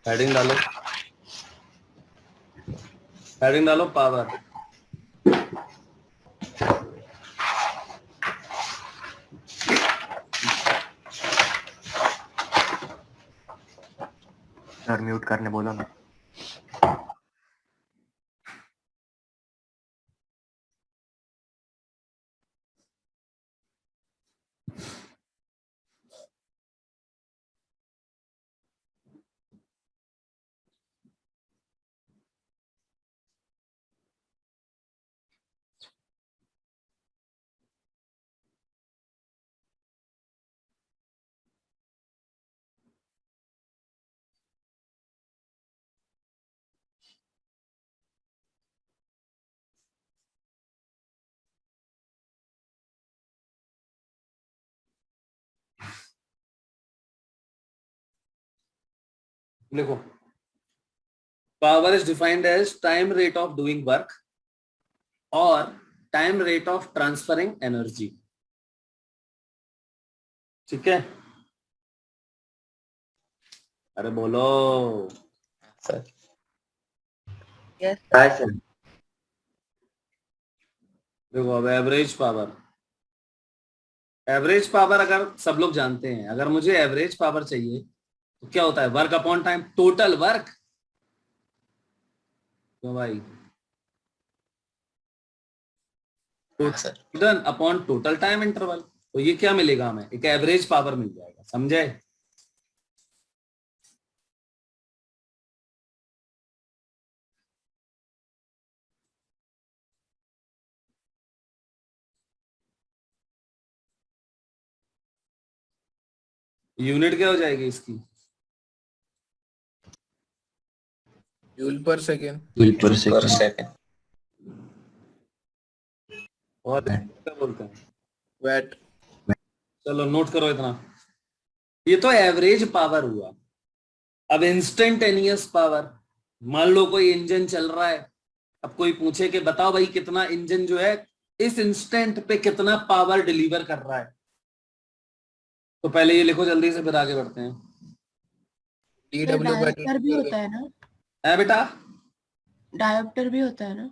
Heading डालो, heading डालो power. Sir mute करने बोलो ना। लिखो, power is defined as time rate of doing work और time rate of transferring energy. ठीक है, अरे बोलो सर। Yes sir. देखो अब एवरेज पावर, एवरेज पावर अगर सब लोग जानते हैं, अगर मुझे एवरेज पावर चाहिए तो क्या होता है, work upon time, total work. तो भाई sir total upon total time interval, तो ये क्या मिलेगा हमें, एक एवरेज पावर मिल जाएगा, समझे। यूनिट क्या हो जाएगी इसकी, जूल पर सेकेंड। जूल पर सेकेंड। और क्या बोलते हैं, वैट। चलो नोट करो इतना, ये तो एवरेज पावर हुआ। अब इंस्टेंटेनियस पावर, मान लो कोई इंजन चल रहा है, अब कोई पूछे कि बताओ भाई कितना इंजन जो है इस इंस्टेंट पे कितना पावर डिलीवर कर रहा है, तो पहले ये लिखो जल्दी से, फिर आगे बढ़ते हैं। डीडब्ल्यू बाय डायोप्टर भी होता है ना, है बेटा, डायोप्टर भी होता है ना।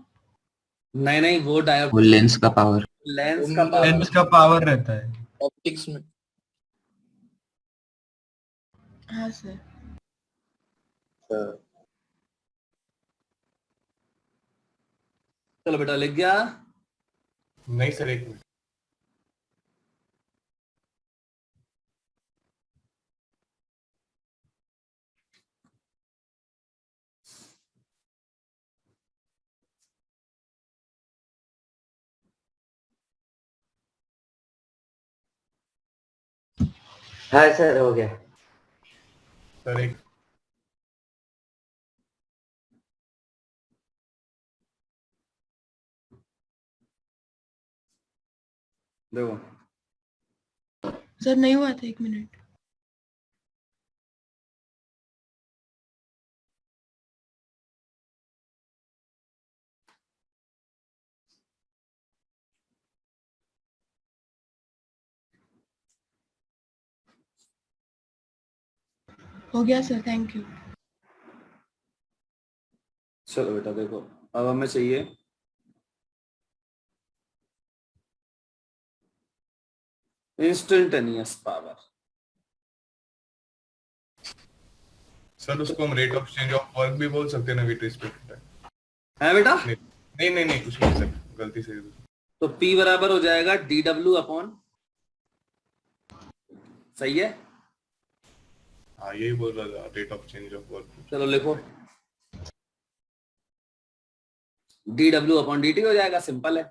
नहीं नहीं, वो डायोड, वो लेंस का पावर। लेंस का पावर, लेंस का पावर रहता है। ऑप्टिक्स में। हाँ सर। चलो बेटा लिख गया। नहीं सर, एक मिनट। हाँ सर हो गया। सर एक देखो सर नहीं हुआ था, 1 मिनट। हो गया सर, थैंक यू। चलो बेटा देखो, अब हमें चाहिए इंस्टेंटेनियस पावर। सर उसको हम rate of change of work भी बोल सकते हैं ना, विद रिस्पेक्ट टू टाइम। है बेटा, नहीं कुछ नहीं सर, गलती से। तो P बराबर हो जाएगा DW अपॉन, सही है। हाँ यही बोल रहा था, rate of change of work. चलो लिखो, DW अपॉन DT हो जाएगा, सिंपल है।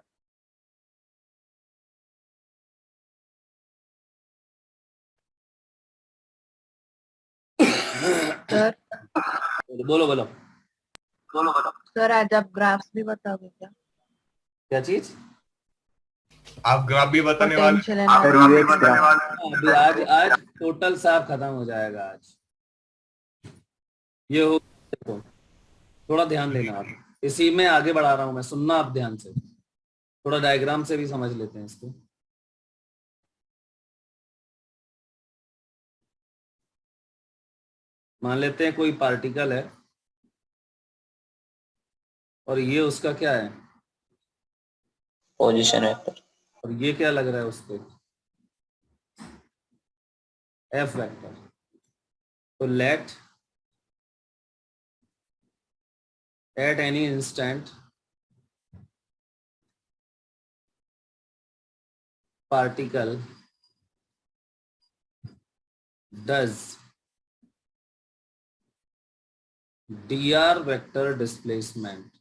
सर बोलो बोलो सर आज आप ग्राफ्स भी बताओगे क्या? क्या चीज, आप ग्राफ भी बताने वाले। पोटेंशियल अभी आज आज टोटल साफ खत्म हो जाएगा आज। ये हो, देखो थोड़ा ध्यान देना आप, इसी में आगे बढ़ा रहा हूं मैं, सुनना आप ध्यान से, थोड़ा डायग्राम से भी समझ लेते हैं इसको। मान लेते हैं कोई पार्टिकल है और ये उसका क्या है, पोजीशन वेक्टर। और ये क्या लग रहा है उसको, एफ वेक्टर। तो let at any instant particle does dr vector displacement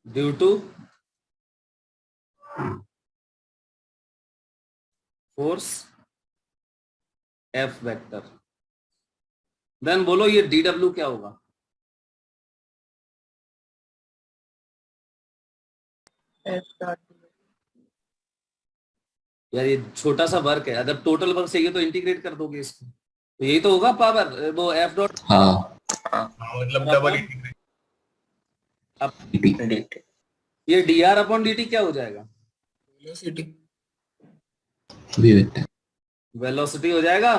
due to force f vector, then बोलो ये dw क्या होगा। F dot यार ये छोटा सा वर्क है, अगर टोटल वर्क चाहिए तो इंटीग्रेट कर दोगे इसको, तो यही तो होगा पावर, वो एफ डॉट। हाँ मतलब डबल इंटीग्रेशन। अब dt ये D R upon D T क्या हो जाएगा, वेलोसिटी। v vector. वेलोसिटी हो जाएगा।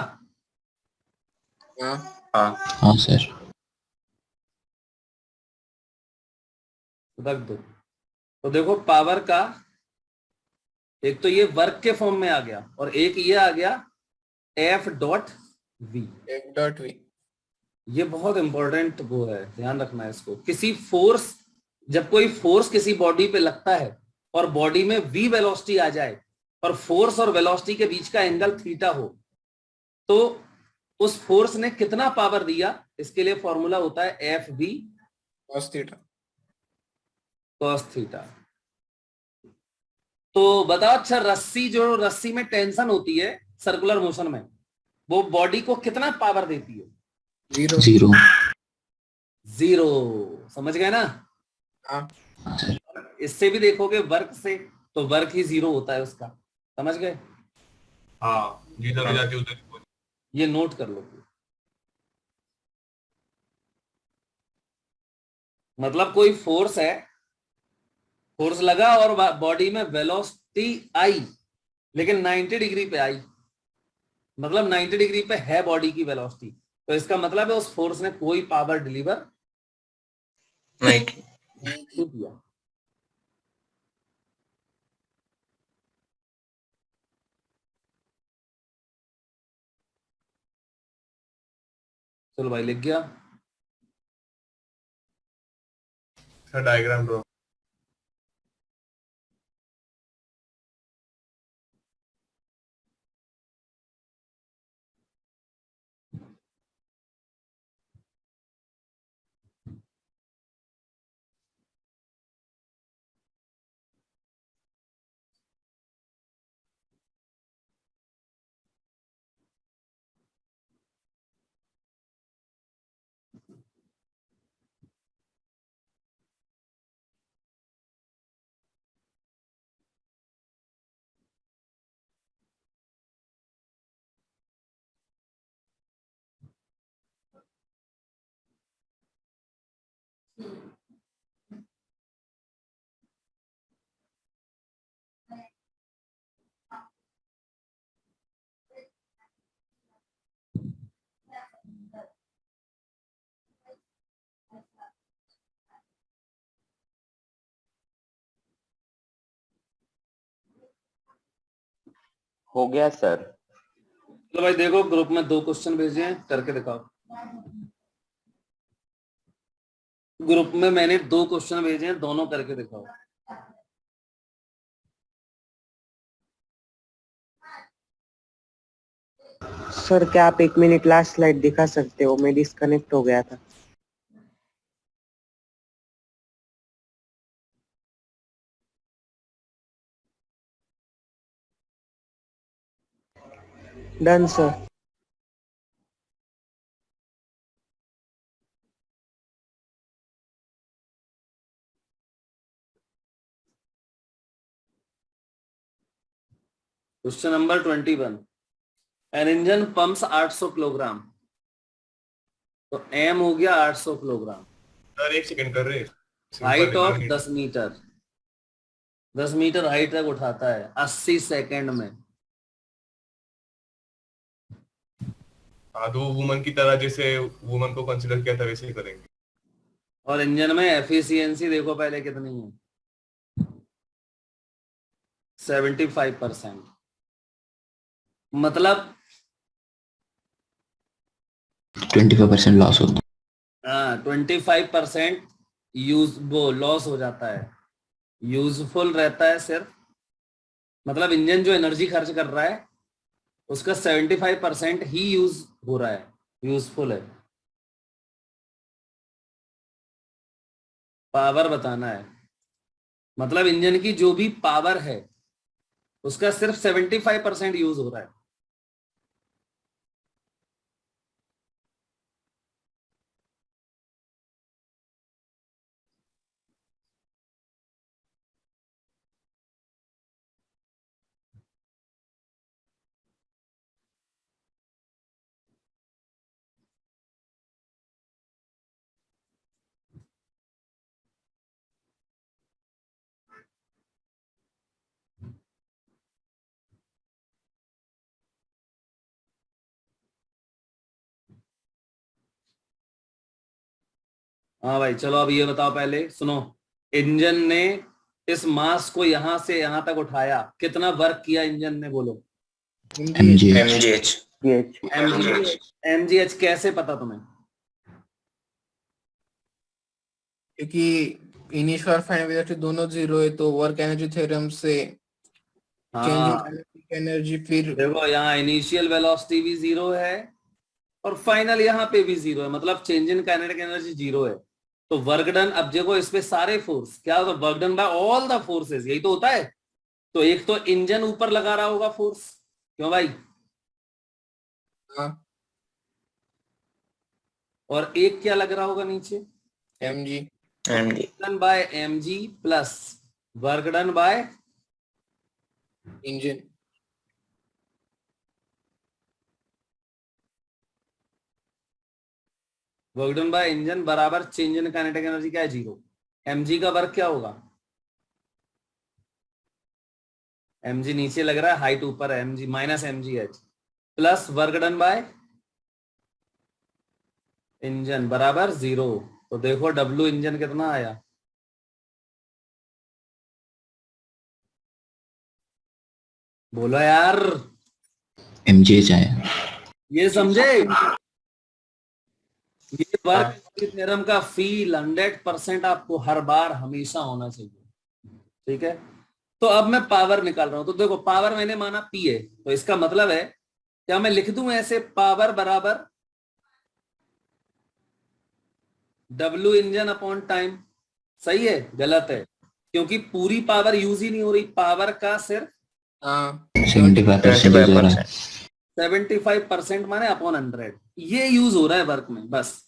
हाँ हाँ हाँ सर। रख दो। तो देखो पावर का एक तो ये वर्क के फॉर्म में आ गया और एक ये आ गया F dot V. F dot V। ये बहुत इंपॉर्टेंट वो है, ध्यान रखना है इसको। किसी फोर्स, जब कोई फोर्स किसी बॉडी पे लगता है और बॉडी में v वेलोसिटी आ जाए और फोर्स और वेलोसिटी के बीच का एंगल थीटा हो, तो उस फोर्स ने कितना पावर दिया, इसके लिए फॉर्मूला होता है F V cos theta। Cos theta. तो बताओ अच्छा, रस्सी, जो रस्सी में टेंशन होती है सर्कुलर मोशन में, वो बॉडी को कितना पावर देती है, 0। जीरो। जीरो। समझ गए ना। हाँ इससे भी देखोगे वर्क से, तो वर्क ही जीरो होता है उसका। समझ गए। हाँ जिधर जाती उधर। ये नोट कर लो। मतलब कोई फोर्स है, फोर्स लगा और बॉडी में वेलोसिटी आई, लेकिन 90 डिग्री पे आई, मतलब 90 डिग्री पे है बॉडी की वेलोसिटी, तो इसका मतलब है उस फोर्स ने कोई पावर डिलीवर नहीं नहीं किया। चलो भाई, लिख गया। Sir diagram draw. हो गया सर। चलो भाई देखो, ग्रुप में 2 क्वेश्चन भेजे हैं, करके दिखाओ। ग्रुप में मैंने 2 क्वेश्चन भेजे हैं, दोनों करके दिखाओ। सर क्या आप 1 मिनट लास्ट स्लाइड दिखा सकते हो, मैं डिस्कनेक्ट हो गया था। Done sir. Question number 21। An engine pumps 800 kilogram, तो एम हो गया 800 किलोग्राम। सर एक सेकंड कर रहे। Height of 10 metre, 10 metre height तक उठाता है 80 सेकेंड में। हाँ तो वुमन की तरह जैसे वुमन को कंसिडर किया था वैसे ही करेंगे। और इंजन में एफिशिएंसी देखो पहले कितनी है, 75%। मतलब 25% लॉस होता है। 25% यूज वो लॉस हो जाता है, यूजफुल रहता है सिर्फ। मतलब इंजन जो एनर्जी खर्च कर रहा है उसका 75% ही यूज हो रहा है, यूजफुल है। पावर बताना है, मतलब इंजन की जो भी पावर है उसका सिर्फ 75% यूज हो रहा है। हाँ भाई चलो अब ये बताओ, पहले सुनो। इंजन ने इस मास को यहां से यहां तक उठाया, कितना वर्क किया इंजन ने, बोलो। MGH MGH एमजीएच कैसे पता तुम्हें? क्योंकि इनिशियल और फाइनल वेलोसिटी दोनों जीरो है तो वर्क एनर्जी थ्योरम से चेंजिंग हाँ काइनेटिक एनर्जी फिर देखो, यहाँ इनिशियल वेलोसिटी भी जीरो है और फाइनल यहाँ पे भी जीरो है, मतलब change in kinetic energy zero है। तो वर्क डन, अब देखो इस पे सारे फोर्स क्या होता है, work done by all the forces, यही तो होता है। तो एक तो इंजन ऊपर लगा रहा होगा फोर्स, क्यों भाई, हाँ और एक क्या लग रहा होगा नीचे, MG done by mg plus work done by engine work done by engine बराबर चेंज इन काइनेटिक एनर्जी क्या है, जीरो। mg का वर्क क्या होगा, mg नीचे लग रहा है, हाइट ऊपर है, mg minus mgh plus work done by engine बराबर जीरो। तो देखो W इंजन कितना आया, बोलो यार, MGH आया। ये समझे। ये वर्क थ्योरम का फील 100% आपको हर बार हमेशा होना चाहिए, ठीक है। तो अब मैं पावर निकाल रहा हूं, तो देखो पावर मैंने माना P है, तो इसका मतलब है क्या मैं लिख दूं ऐसे, पावर बराबर W इंजन अपॉन टाइम। सही है गलत है, क्योंकि पूरी पावर यूज ही नहीं हो रही, पावर का सिर्फ हाँ 75% यूज हो रहा है। 75% माने अपॉन 100, ये यूज हो रहा है वर्क में बस।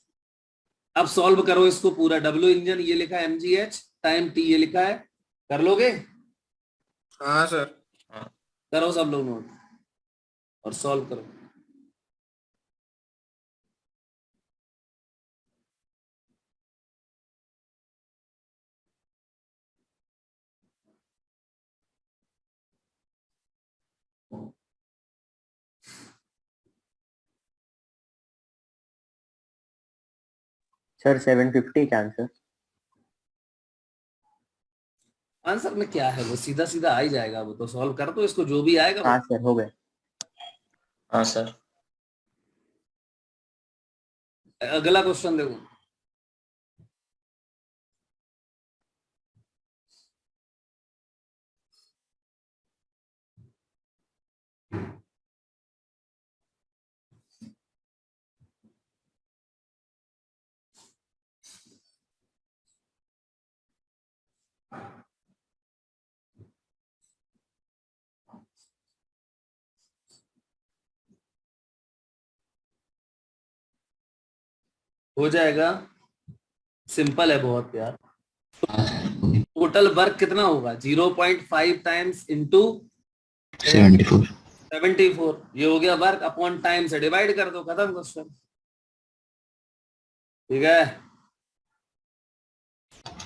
अब सॉल्व करो इसको पूरा, W इंजन ये लिखा है mgh, टाइम T ये लिखा है, कर लोगे? हाँ सर करो सब लोग नोट और सॉल्व करो। सर 750 का आंसर। आंसर में क्या है, वो सीधा सीधा आ ही जाएगा, वो तो सॉल्व कर दो इसको, जो भी आएगा हाँ सर हो गए। हाँ सर। अगला क्वेश्चन देखो। हो जाएगा, सिंपल है बहुत यार। टोटल वर्क कितना होगा, 0.5 टाइम्स इंटू 74। 74, ये हो गया वर्क, अपॉन टाइम से डिवाइड कर दो, खत्म क्वेश्चन, ठीक है।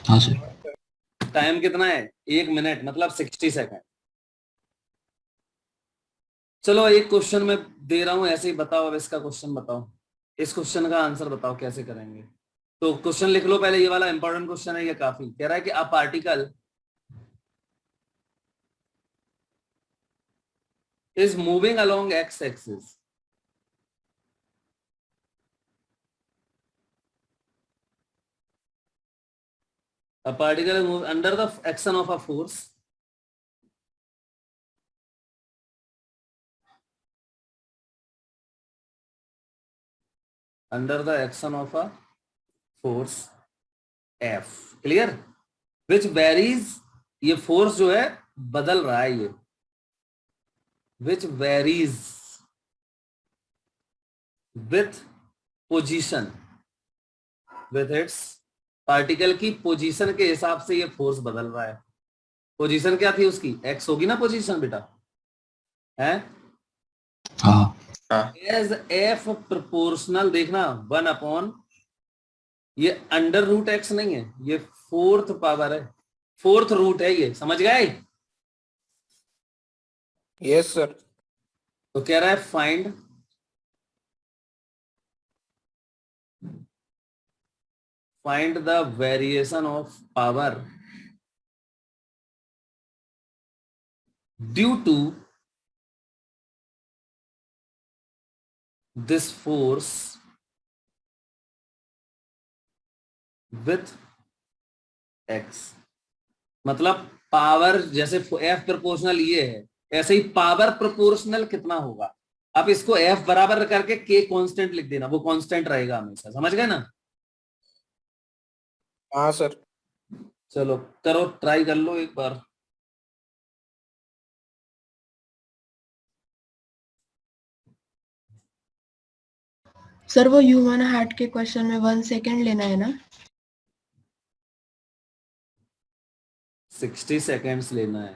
हाँ सर। टाइम कितना है, 1 मिनट मतलब 60 सेकंड। चलो एक क्वेश्चन मैं दे रहा हूं, ऐसे ही बताओ। अब इसका क्वेश्चन बताओ, इस क्वेश्चन का आंसर बताओ कैसे करेंगे। तो क्वेश्चन लिख लो पहले, ये वाला इंपॉर्टेंट क्वेश्चन है, ये काफी कह रहा है कि a particle is moving along x-axis. A particle is moving under the action of a force. Under the action of a force F. Clear? Which varies. ये force जो है बदल रहा है ये. Which varies with position. With its particle की position के हिसाब से ये फोर्स बदल रहा है. पोजीशन क्या थी उसकी? एक्स होगी ना पोजीशन बेटा, है? हाँ एज एफ प्रोपोर्शनल, देखना 1/, ये अंडर रूट एक्स नहीं है, ये फोर्थ पावर है, फोर्थ रूट है ये, समझ गए? Yes sir. तो कह रहा है find the variation of power due to this force with X. मतलब पावर जैसे एफ प्रोपोर्शनल ये है, ऐसे ही पावर प्रोपोर्शनल कितना होगा. आप इसको एफ बराबर करके के कांस्टेंट लिख देना, वो कांस्टेंट रहेगा हमेशा. समझ गए ना? हाँ सर. चलो करो, ट्राई कर लो एक बार. सर वो ह्यूमन हार्ट के क्वेश्चन में 1 सेकेंड लेना है ना? 60 सेकेंड्स लेना है.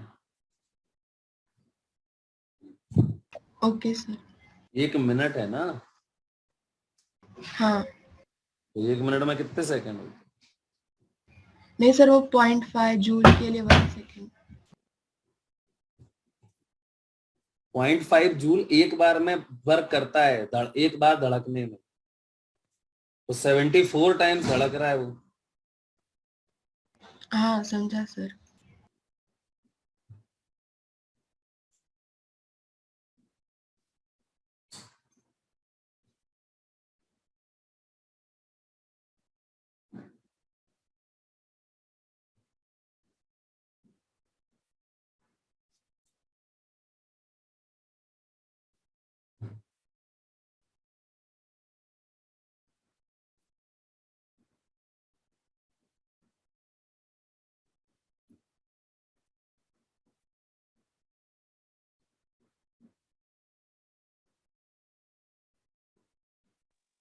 Okay sir. 1 मिनट है ना, हाँ. तो 1 मिनट में कितने सेकंड हो? नहीं सर, वो 0.5 जूल के लिए 1 सेकेंड. 0.5 जूल एक बार में वर्क करता है, एक बार धड़कने में. तो 74 टाइम्स धड़क रहा है वो. हाँ समझा सर.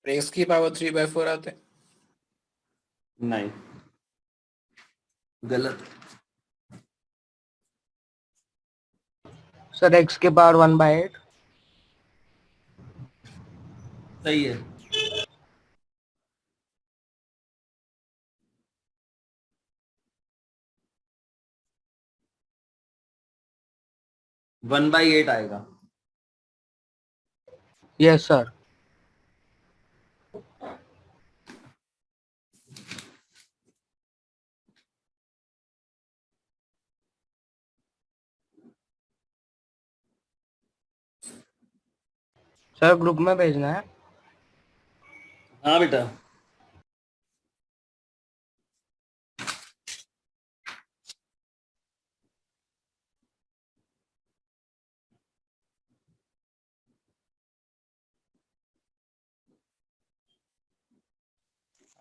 एक्स की पावर 3/4 आते हैं. नहीं, गलत. सर x के पावर 1/8. सही है. वन बाई 8 आएगा. Yes sir. सर ग्रुप में भेजना है. हाँ बेटा.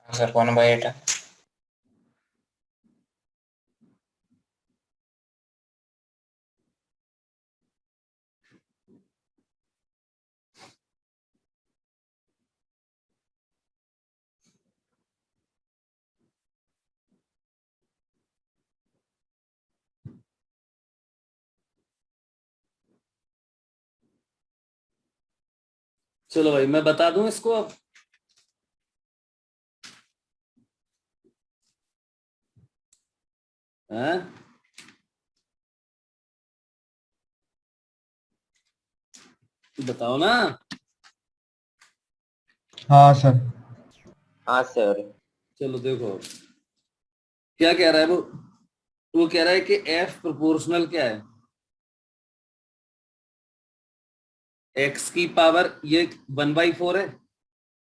सर 1/8 है. चलो भाई मैं बता दूं इसको अब. हैं? बताओ ना। हाँ सर। हाँ सर। चलो देखो क्या कह रहा है वो कह रहा है कि f प्रोपोर्शनल क्या है, x की पावर ये 1/4 है,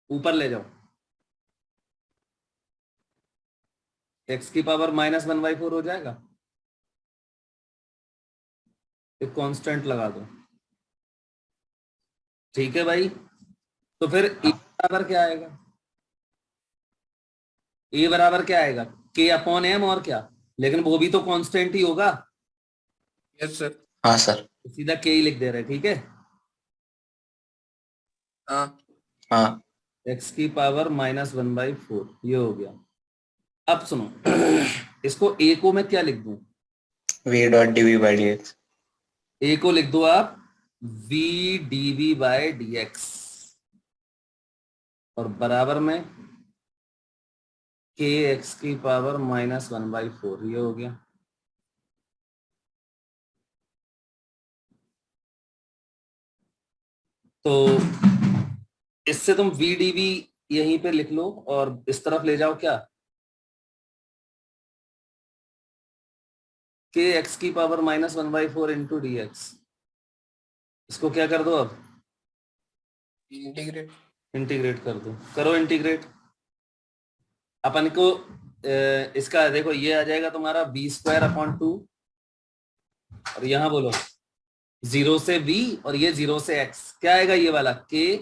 ऊपर ले जाओ, x की पावर -1/4 हो जाएगा, एक कांस्टेंट लगा दो। ठीक है भाई, तो फिर a बराबर क्या आएगा, a बराबर क्या आएगा, k/m और क्या, लेकिन वो भी तो कांस्टेंट ही होगा, यस सर। हाँ सर। तो सीधा k ही लिख दे रहे हैं। ठीक है, हाँ हाँ x की पावर -1/4 ये हो गया। अब सुनो इसको a को मैं क्या लिख दूं, v डॉट dv/dx। a को लिख दो आप v dv/dx और बराबर में k x की पावर -1/4 ये हो गया। तो इससे तुम v dv यहीं पे लिख लो और इस तरफ ले जाओ क्या, k x की पावर -1/4 इंटू dx, इसको क्या कर दो अब, इंटीग्रेट। इंटीग्रेट कर दो, करो इंटीग्रेट। अपन को इसका देखो ये आ जाएगा तुम्हारा v²/2 और यहाँ बोलो 0 से v और ये 0 से x, क्या आएगा ये वाला k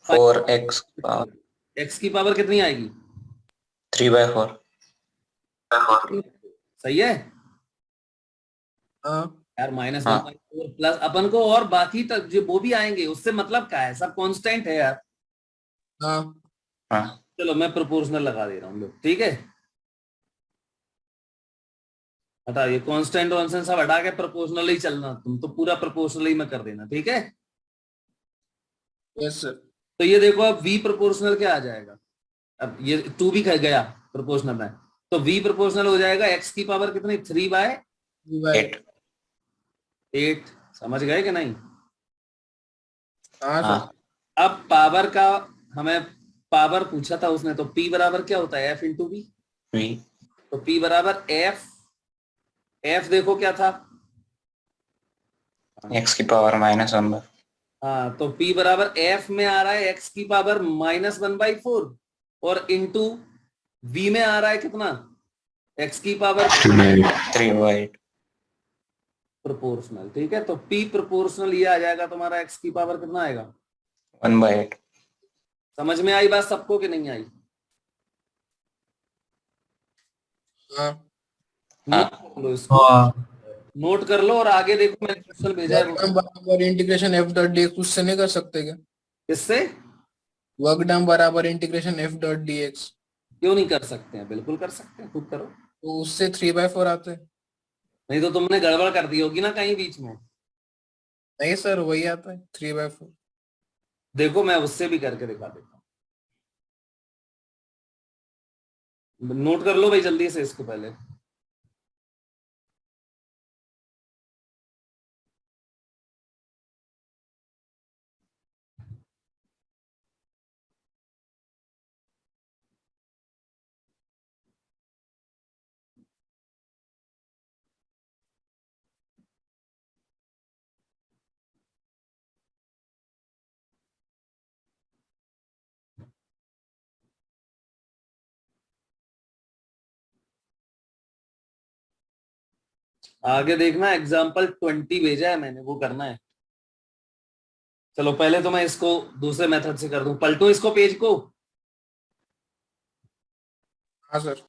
4x पावर x की पावर कितनी आएगी 3/4। सही है हाँ यार, हाँ। -1/4 प्लस अपन को और बाकी तक जो वो भी आएंगे उससे मतलब क्या है, सब कांस्टेंट है यार। हाँ हाँ चलो मैं प्रोपोर्शनल लगा दे रहा हूँ, लोग ठीक है, हटा ये कांस्टेंट वांस्टेंट सब हटा के प्रोपोर्शनल ही चलना, तुम तो पूरा प्रोपोर्शनल ही में कर देना। ठीक है, यस सर। तो ये देखो अब v प्रोपोर्शनल क्या आ जाएगा, अब ये 2 भी गया प्रोपोर्शनल में, तो v प्रोपोर्शनल हो जाएगा x की पावर कितनी 3/8। 8। समझ गए कि नहीं। हाँ हाँ सर। अब पावर का हमें पावर पूछा था उसने, तो p बराबर क्या होता है f इंटू बी, v तो p बराबर f देखो क्या था, x की पावर -1/4। हाँ तो p बराबर f में आ रहा है x की पावर -1/4 और इंटू v में आ रहा है कितना x की पावर 3/8। प्रोपोर्शनल। ठीक है, तो p प्रोपोर्शनल ये आ जाएगा तुम्हारा x की पावर कितना आएगा 1/8। समझ में आई बात सबको कि नहीं आई, हाँ नोट कर लो इसको, नोट कर लो और आगे देखो मैंने क्वेश्चन भेजा है वर्क डन बराबर इंटीग्रेशन एफ डॉट डी उससे नहीं कर सकते क्या? किससे, वर्क डन बराबर integration F dot D x, क्यों नहीं कर सकते हैं, बिल्कुल कर सकते हैं, खूब करो। तो उससे 3/4 आते हैं। नहीं तो तुमने गड़बड़ कर दी होगी ना कहीं बीच में, नहीं सर वही आता है 3/4। देखो मैं उससे भी करके दिखा देता हूँ, नोट कर लो भाई जल्दी से इसको पहले। आगे देखना एग्जाम्पल 20 भेजा है मैंने, वो करना है। चलो पहले तो मैं इसको दूसरे मेथड से कर दूं, पलटो इसको पेज को। हाँ सर।